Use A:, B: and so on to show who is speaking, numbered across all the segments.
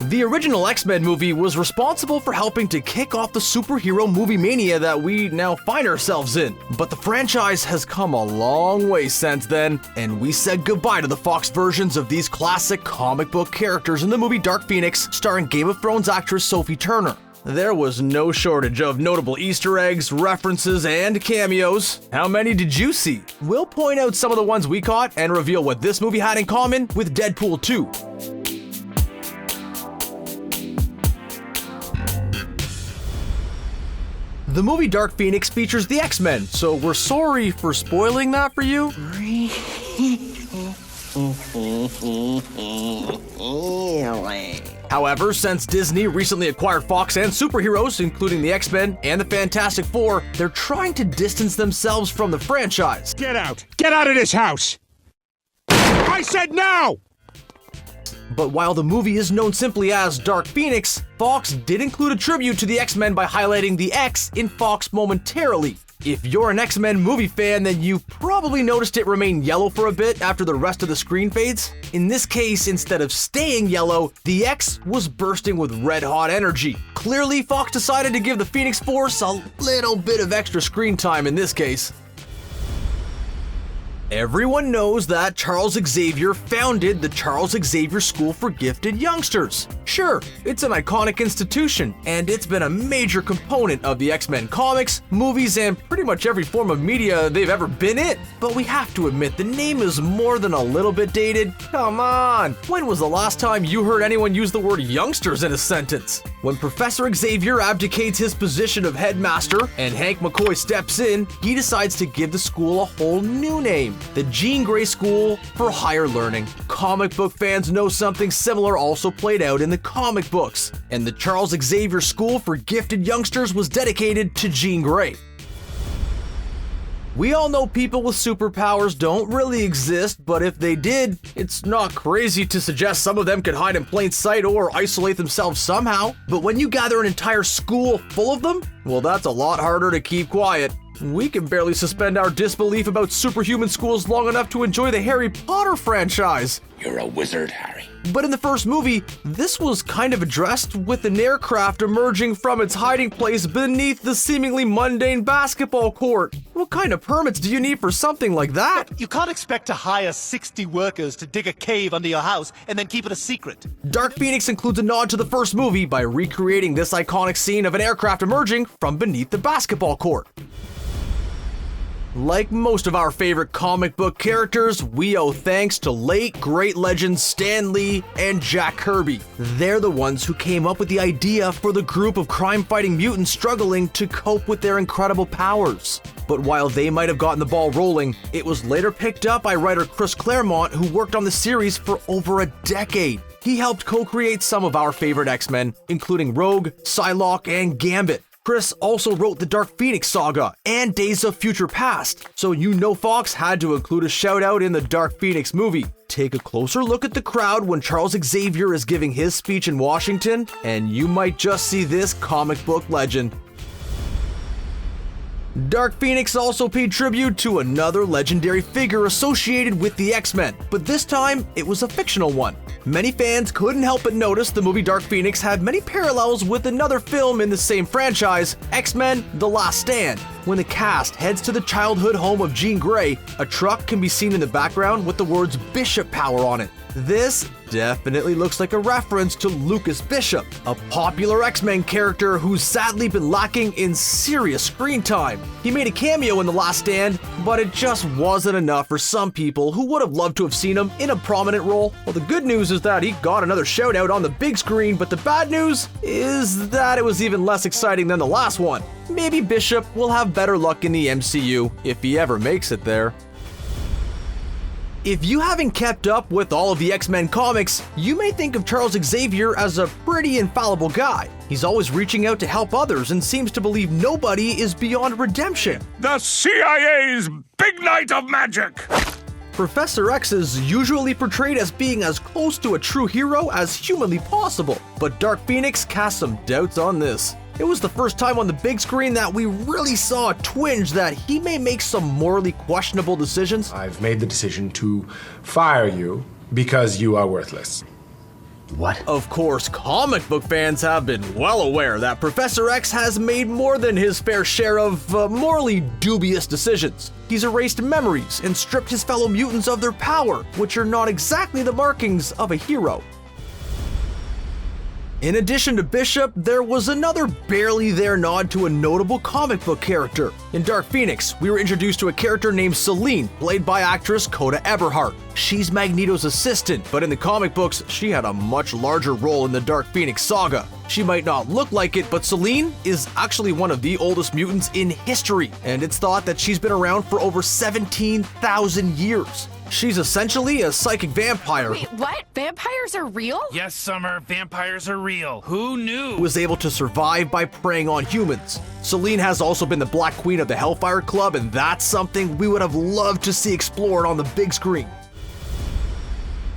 A: The original X-Men movie was responsible for helping to kick off the superhero movie mania that we now find ourselves in. But the franchise has come a long way since then, and we said goodbye to the Fox versions of these classic comic book characters in the movie Dark Phoenix, starring Game of Thrones actress Sophie Turner. There was no shortage of notable Easter eggs, references, and cameos. How many did you see? We'll point out some of the ones we caught and reveal what this movie had in common with Deadpool 2. The movie Dark Phoenix features the X-Men, so we're sorry for spoiling that for you. However, since Disney recently acquired Fox and superheroes, including the X-Men and the Fantastic Four, they're trying to distance themselves from the franchise.
B: Get out! Get out of this house! I said no!
A: But while the movie is known simply as Dark Phoenix, Fox did include a tribute to the X-Men by highlighting the X in Fox momentarily. If you're an X-Men movie fan, then you probably noticed it remain yellow for a bit after the rest of the screen fades. In this case, instead of staying yellow, the X was bursting with red-hot energy. Clearly, Fox decided to give the Phoenix Force a little bit of extra screen time in this case. Everyone knows that Charles Xavier founded the Charles Xavier School for Gifted Youngsters. Sure, it's an iconic institution, and it's been a major component of the X-Men comics, movies, and pretty much every form of media they've ever been in. But we have to admit, the name is more than a little bit dated. Come on, when was the last time you heard anyone use the word youngsters in a sentence? When Professor Xavier abdicates his position of headmaster and Hank McCoy steps in, he decides to give the school a whole new name. The Jean Grey School for Higher Learning. Comic book fans know something similar also played out in the comic books, and the Charles Xavier School for Gifted Youngsters was dedicated to Jean Grey. We all know people with superpowers don't really exist, but if they did, it's not crazy to suggest some of them could hide in plain sight or isolate themselves somehow. But when you gather an entire school full of them, well, that's a lot harder to keep quiet. We can barely suspend our disbelief about superhuman schools long enough to enjoy the Harry Potter franchise.
C: You're a wizard, Harry.
A: But in the first movie, this was kind of addressed with an aircraft emerging from its hiding place beneath the seemingly mundane basketball court. What kind of permits do you need for something like that?
D: You can't expect to hire 60 workers to dig a cave under your house and then keep it a secret.
A: Dark Phoenix includes a nod to the first movie by recreating this iconic scene of an aircraft emerging from beneath the basketball court. Like most of our favorite comic book characters, we owe thanks to late great legends Stan Lee and Jack Kirby. They're the ones who came up with the idea for the group of crime-fighting mutants struggling to cope with their incredible powers. But while they might have gotten the ball rolling, it was later picked up by writer Chris Claremont, who worked on the series for over a decade. He helped co-create some of our favorite X-Men, including Rogue, Psylocke, and Gambit. Chris also wrote the Dark Phoenix saga and Days of Future Past, so you know Fox had to include a shout out in the Dark Phoenix movie. Take a closer look at the crowd when Charles Xavier is giving his speech in Washington, and you might just see this comic book legend. Dark Phoenix also paid tribute to another legendary figure associated with the X-Men, but this time it was a fictional one. Many fans couldn't help but notice the movie Dark Phoenix had many parallels with another film in the same franchise, X-Men: The Last Stand. When the cast heads to the childhood home of Jean Grey, a truck can be seen in the background with the words Bishop Power on it. This definitely looks like a reference to Lucas Bishop, a popular X-Men character who's sadly been lacking in serious screen time. He made a cameo in The Last Stand, but it just wasn't enough for some people who would have loved to have seen him in a prominent role. Well, the good news is that he got another shout out on the big screen, but the bad news is that it was even less exciting than the last one. Maybe Bishop will have better luck in the MCU if he ever makes it there. If you haven't kept up with all of the X-Men comics, you may think of Charles Xavier as a pretty infallible guy. He's always reaching out to help others and seems to believe nobody is beyond redemption.
B: The CIA's big night of magic!
A: Professor X is usually portrayed as being as close to a true hero as humanly possible, but Dark Phoenix casts some doubts on this. It was the first time on the big screen that we really saw a twinge that he may make some morally questionable decisions.
E: I've made the decision to fire you because you are worthless.
C: What?
A: Of course, comic book fans have been well aware that Professor X has made more than his fair share of morally dubious decisions. He's erased memories and stripped his fellow mutants of their power, which are not exactly the markings of a hero. In addition to Bishop, there was another barely there nod to a notable comic book character. In Dark Phoenix, we were introduced to a character named Selene, played by actress Coda Eberhardt. She's Magneto's assistant, but in the comic books, she had a much larger role in the Dark Phoenix saga. She might not look like it, but Selene is actually one of the oldest mutants in history, and it's thought that she's been around for over 17,000 years. She's essentially a psychic vampire.
E: Wait, what? Vampires are real?
F: Yes, Summer, vampires are real. Who knew?
A: Who was able to survive by preying on humans. Selene has also been the Black Queen of the Hellfire Club, and that's something we would have loved to see explored on the big screen.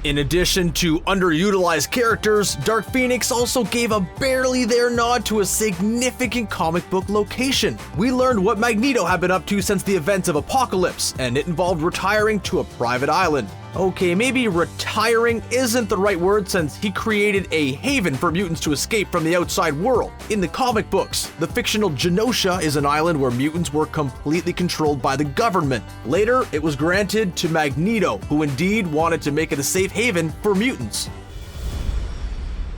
A: In addition to underutilized characters, Dark Phoenix also gave a barely there nod to a significant comic book location. We learned what Magneto had been up to since the events of Apocalypse, and it involved retiring to a private island. Okay, maybe retiring isn't the right word since he created a haven for mutants to escape from the outside world. In the comic books, the fictional Genosha is an island where mutants were completely controlled by the government. Later, it was granted to Magneto, who indeed wanted to make it a safe haven for mutants.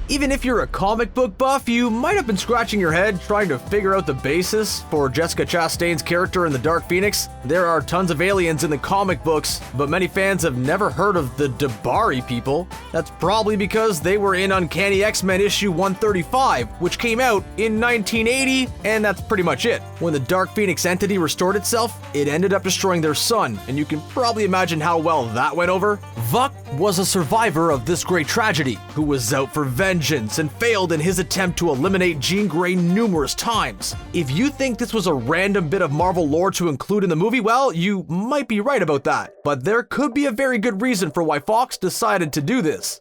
A: Even if you're a comic book buff, you might have been scratching your head trying to figure out the basis for Jessica Chastain's character in the Dark Phoenix. There are tons of aliens in the comic books, but many fans have never heard of the Dabari people. That's probably because they were in Uncanny X-Men issue 135, which came out in 1980, and that's pretty much it. When the Dark Phoenix entity restored itself, it ended up destroying their sun, and you can probably imagine how well that went over. Vuk was a survivor of this great tragedy, who was out for vengeance and failed in his attempt to eliminate Jean Grey numerous times. If you think this was a random bit of Marvel lore to include in the movie, well, you might be right about that. But there could be a very good reason for why Fox decided to do this.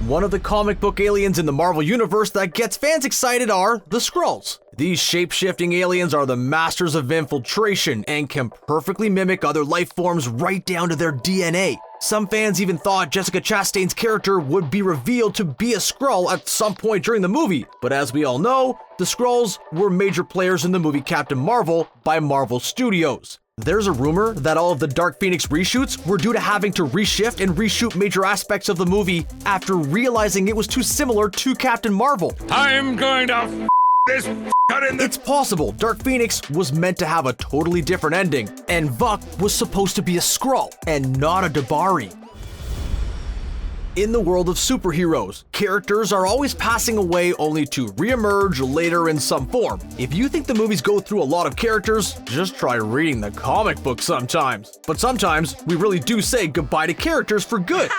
A: One of the comic book aliens in the Marvel Universe that gets fans excited are the Skrulls. These shape-shifting aliens are the masters of infiltration and can perfectly mimic other life forms right down to their DNA. Some fans even thought Jessica Chastain's character would be revealed to be a Skrull at some point during the movie, but as we all know, the Skrulls were major players in the movie Captain Marvel by Marvel Studios. There's a rumor that all of the Dark Phoenix reshoots were due to having to reshift and reshoot major aspects of the movie after realizing it was too similar to Captain Marvel.
B: I'm going to this cut in the...
A: It's possible Dark Phoenix was meant to have a totally different ending, and Vuk was supposed to be a Skrull and not a Dabari. In the world of superheroes, characters are always passing away only to re-emerge later in some form. If you think the movies go through a lot of characters, just try reading the comic book sometimes. But sometimes, we really do say goodbye to characters for good.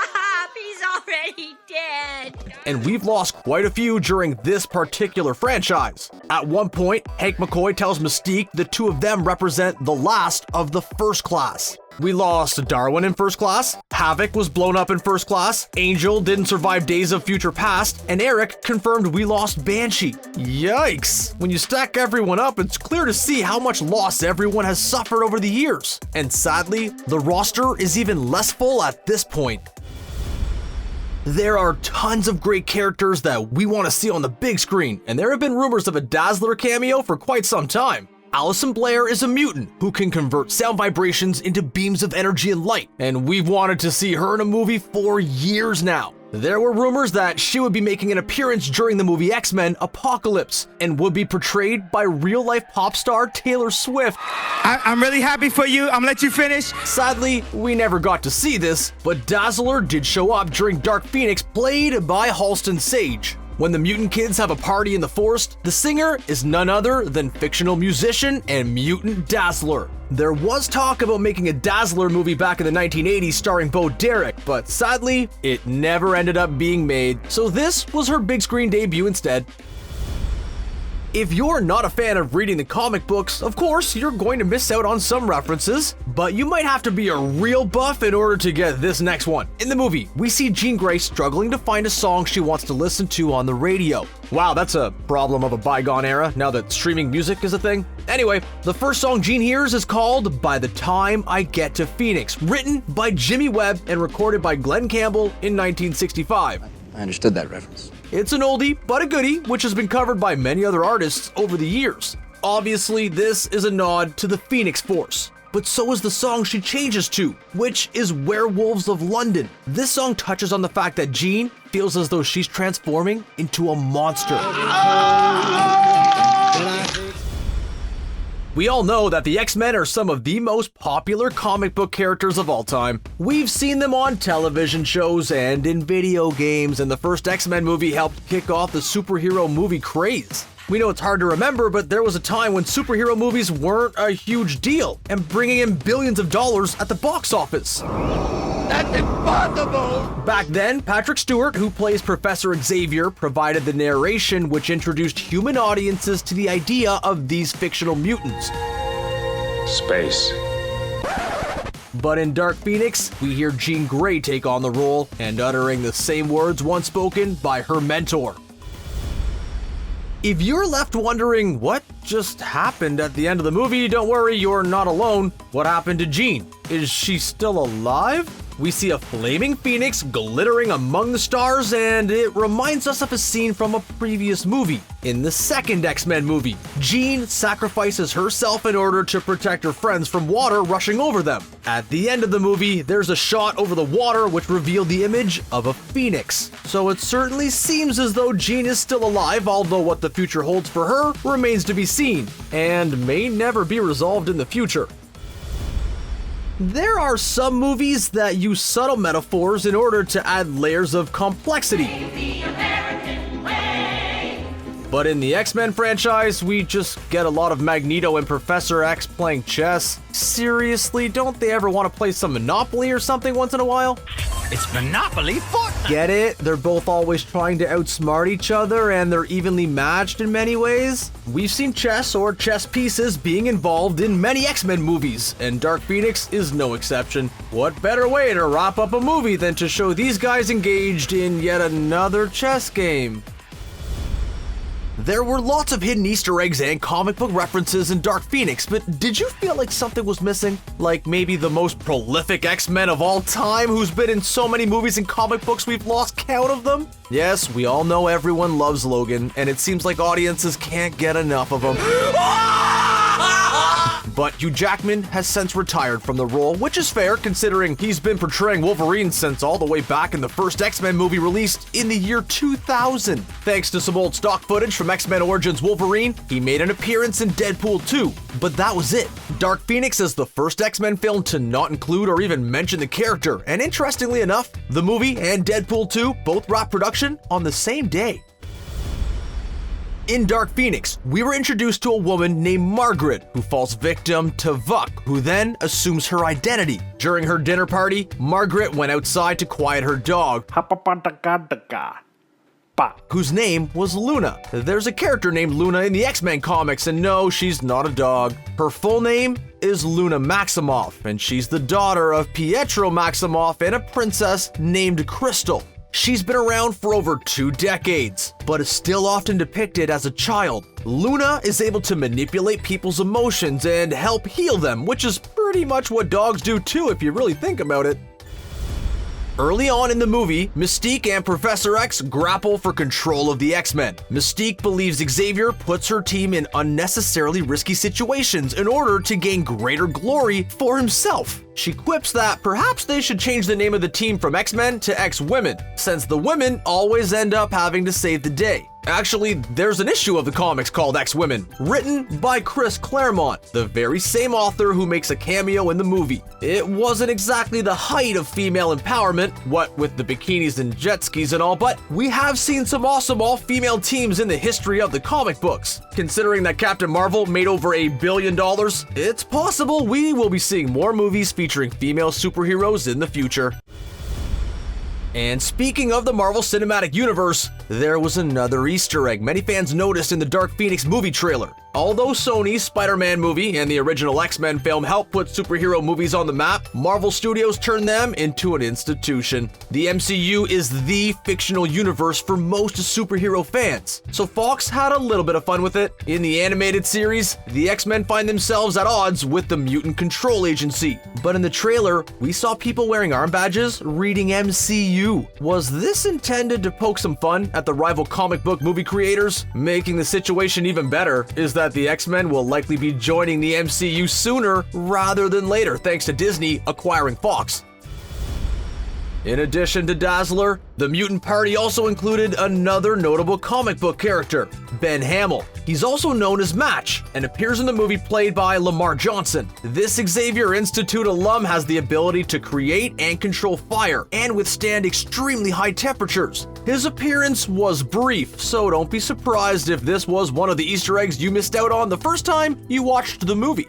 E: He's already dead.
A: And we've lost quite a few during this particular franchise. At one point, Hank McCoy tells Mystique the two of them represent the last of the First Class. We lost Darwin in First Class, Havoc was blown up in First Class, Angel didn't survive Days of Future Past, and Eric confirmed we lost Banshee. Yikes! When you stack everyone up, it's clear to see how much loss everyone has suffered over the years. And sadly, the roster is even less full at this point. There are tons of great characters that we want to see on the big screen, and there have been rumors of a Dazzler cameo for quite some time. Alison Blair is a mutant who can convert sound vibrations into beams of energy and light, and we've wanted to see her in a movie for years now. There were rumors that she would be making an appearance during the movie X-Men Apocalypse and would be portrayed by real-life pop star Taylor Swift.
G: I'm really happy for you. I'm gonna let you finish.
A: Sadly, we never got to see this, but Dazzler did show up during Dark Phoenix, played by Halston Sage. When the mutant kids have a party in the forest, the singer is none other than fictional musician and mutant Dazzler. There was talk about making a Dazzler movie back in the 1980s starring Bo Derek, but sadly, it never ended up being made, so this was her big screen debut instead. If you're not a fan of reading the comic books, of course, you're going to miss out on some references, but you might have to be a real buff in order to get this next one. In the movie, we see Jean Grey struggling to find a song she wants to listen to on the radio. Wow, that's a problem of a bygone era, now that streaming music is a thing. Anyway, the first song Jean hears is called By the Time I Get to Phoenix, written by Jimmy Webb and recorded by Glenn Campbell in 1965.
C: I understood that reference.
A: It's an oldie, but a goodie, which has been covered by many other artists over the years. Obviously, this is a nod to the Phoenix Force, but so is the song she changes to, which is Werewolves of London. This song touches on the fact that Jean feels as though she's transforming into a monster. We all know that the X-Men are some of the most popular comic book characters of all time. We've seen them on television shows and in video games, and the first X-Men movie helped kick off the superhero movie craze. We know it's hard to remember, but there was a time when superhero movies weren't a huge deal and bringing in billions of dollars at the box office.
H: That's impossible!
A: Back then, Patrick Stewart, who plays Professor Xavier, provided the narration which introduced human audiences to the idea of these fictional mutants.
I: Space.
A: But in Dark Phoenix, we hear Jean Grey take on the role and uttering the same words once spoken by her mentor. If you're left wondering what just happened at the end of the movie, don't worry, you're not alone. What happened to Jean? Is she still alive? We see a flaming phoenix glittering among the stars, and it reminds us of a scene from a previous movie. In the second X-Men movie, Jean sacrifices herself in order to protect her friends from water rushing over them. At the end of the movie, there's a shot over the water which revealed the image of a phoenix. So it certainly seems as though Jean is still alive, although what the future holds for her remains to be seen, and may never be resolved in the future. There are some movies that use subtle metaphors in order to add layers of complexity. But in the X-Men franchise, we just get a lot of Magneto and Professor X playing chess. Seriously, don't they ever want to play some Monopoly or something once in a while?
F: It's Monopoly Fortnite!
A: Get it? They're both always trying to outsmart each other and they're evenly matched in many ways. We've seen chess or chess pieces being involved in many X-Men movies, and Dark Phoenix is no exception. What better way to wrap up a movie than to show these guys engaged in yet another chess game? There were lots of hidden Easter eggs and comic book references in Dark Phoenix, but did you feel like something was missing? Like maybe the most prolific X-Men of all time who's been in so many movies and comic books we've lost count of them? Yes, we all know everyone loves Logan, and it seems like audiences can't get enough of him. But Hugh Jackman has since retired from the role, which is fair considering he's been portraying Wolverine since all the way back in the first X-Men movie released in the year 2000. Thanks to some old stock footage from X-Men Origins Wolverine, he made an appearance in Deadpool 2, but that was it. Dark Phoenix is the first X-Men film to not include or even mention the character, and interestingly enough, the movie and Deadpool 2 both wrapped production on the same day. In Dark Phoenix, we were introduced to a woman named Margaret, who falls victim to Vuk, who then assumes her identity. During her dinner party, Margaret went outside to quiet her dog, whose name was Luna. There's a character named Luna in the X-Men comics, and no, she's not a dog. Her full name is Luna Maximoff, and she's the daughter of Pietro Maximoff and a princess named Crystal. She's been around for over 2 decades, but is still often depicted as a child. Luna is able to manipulate people's emotions and help heal them, which is pretty much what dogs do too if you really think about it. Early on in the movie, Mystique and Professor X grapple for control of the X-Men. Mystique believes Xavier puts her team in unnecessarily risky situations in order to gain greater glory for himself. She quips that perhaps they should change the name of the team from X-Men to X-Women, since the women always end up having to save the day. Actually, there's an issue of the comics called X-Women, written by Chris Claremont, the very same author who makes a cameo in the movie. It wasn't exactly the height of female empowerment, what with the bikinis and jet skis and all, but we have seen some awesome all-female teams in the history of the comic books. Considering that Captain Marvel made over $1 billion, it's possible we will be seeing more movies featuring female superheroes in the future. And speaking of the Marvel Cinematic Universe, there was another Easter egg many fans noticed in the Dark Phoenix movie trailer. Although Sony's Spider-Man movie and the original X-Men film helped put superhero movies on the map, Marvel Studios turned them into an institution. The MCU is the fictional universe for most superhero fans, so Fox had a little bit of fun with it. In the animated series, the X-Men find themselves at odds with the Mutant Control Agency, but in the trailer, we saw people wearing arm badges reading MCU. Was this intended to poke some fun at the rival comic book movie creators? Making the situation even better is that the X-Men will likely be joining the MCU sooner rather than later thanks to Disney acquiring Fox. In addition to Dazzler, the mutant party also included another notable comic book character, Ben Hamill. He's also known as Match and appears in the movie played by Lamar Johnson. This Xavier Institute alum has the ability to create and control fire and withstand extremely high temperatures. His appearance was brief, so don't be surprised if this was one of the Easter eggs you missed out on the first time you watched the movie.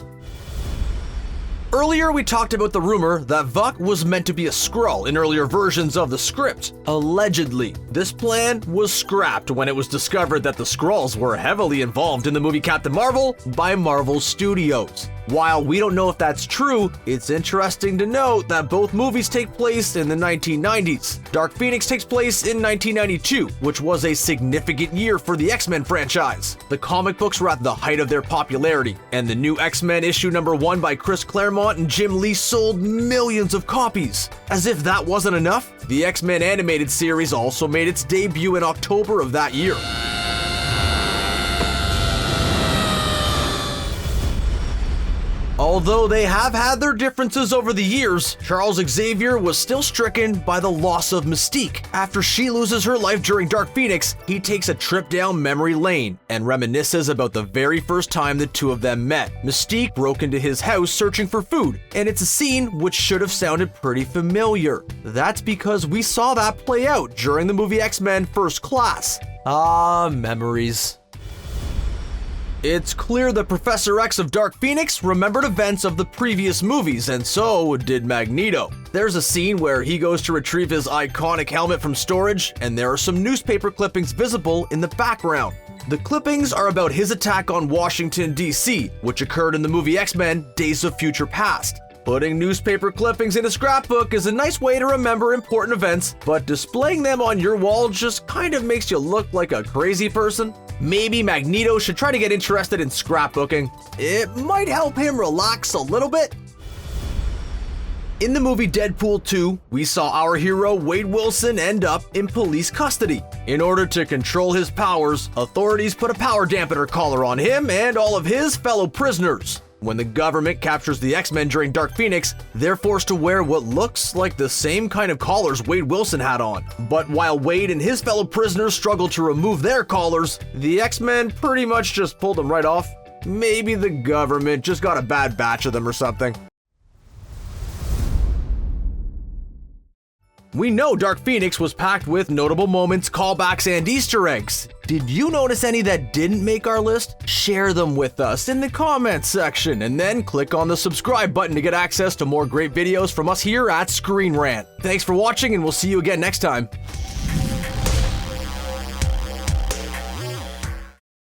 A: Earlier, we talked about the rumor that Vuk was meant to be a Skrull in earlier versions of the script. Allegedly, this plan was scrapped when it was discovered that the Skrulls were heavily involved in the movie Captain Marvel by Marvel Studios. While we don't know if that's true, it's interesting to note that both movies take place in the 1990s. Dark Phoenix takes place in 1992, which was a significant year for the X-Men franchise. The comic books were at the height of their popularity, and the new X-Men issue #1 by Chris Claremont and Jim Lee sold millions of copies. As if that wasn't enough, the X-Men animated series also made its debut in October of that year. Although they have had their differences over the years, Charles Xavier was still stricken by the loss of Mystique. After she loses her life during Dark Phoenix, he takes a trip down memory lane and reminisces about the very first time the two of them met. Mystique broke into his house searching for food, and it's a scene which should have sounded pretty familiar. That's because we saw that play out during the movie X-Men First Class. Ah, memories. It's clear that Professor X of Dark Phoenix remembered events of the previous movies, and so did Magneto. There's a scene where he goes to retrieve his iconic helmet from storage, and there are some newspaper clippings visible in the background. The clippings are about his attack on Washington, D.C., which occurred in the movie X-Men Days of Future Past. Putting newspaper clippings in a scrapbook is a nice way to remember important events, but displaying them on your wall just kind of makes you look like a crazy person. Maybe Magneto should try to get interested in scrapbooking. It might help him relax a little bit. In the movie Deadpool 2, we saw our hero Wade Wilson end up in police custody. In order to control his powers, authorities put a power dampener collar on him and all of his fellow prisoners. When the government captures the X-Men during Dark Phoenix, they're forced to wear what looks like the same kind of collars Wade Wilson had on. But while Wade and his fellow prisoners struggle to remove their collars, the X-Men pretty much just pulled them right off. Maybe the government just got a bad batch of them or something. We know Dark Phoenix was packed with notable moments, callbacks, and Easter eggs. Did you notice any that didn't make our list? Share them with us in the comments section, and then click on the subscribe button to get access to more great videos from us here at ScreenRant. Thanks for watching, and we'll see you again next time.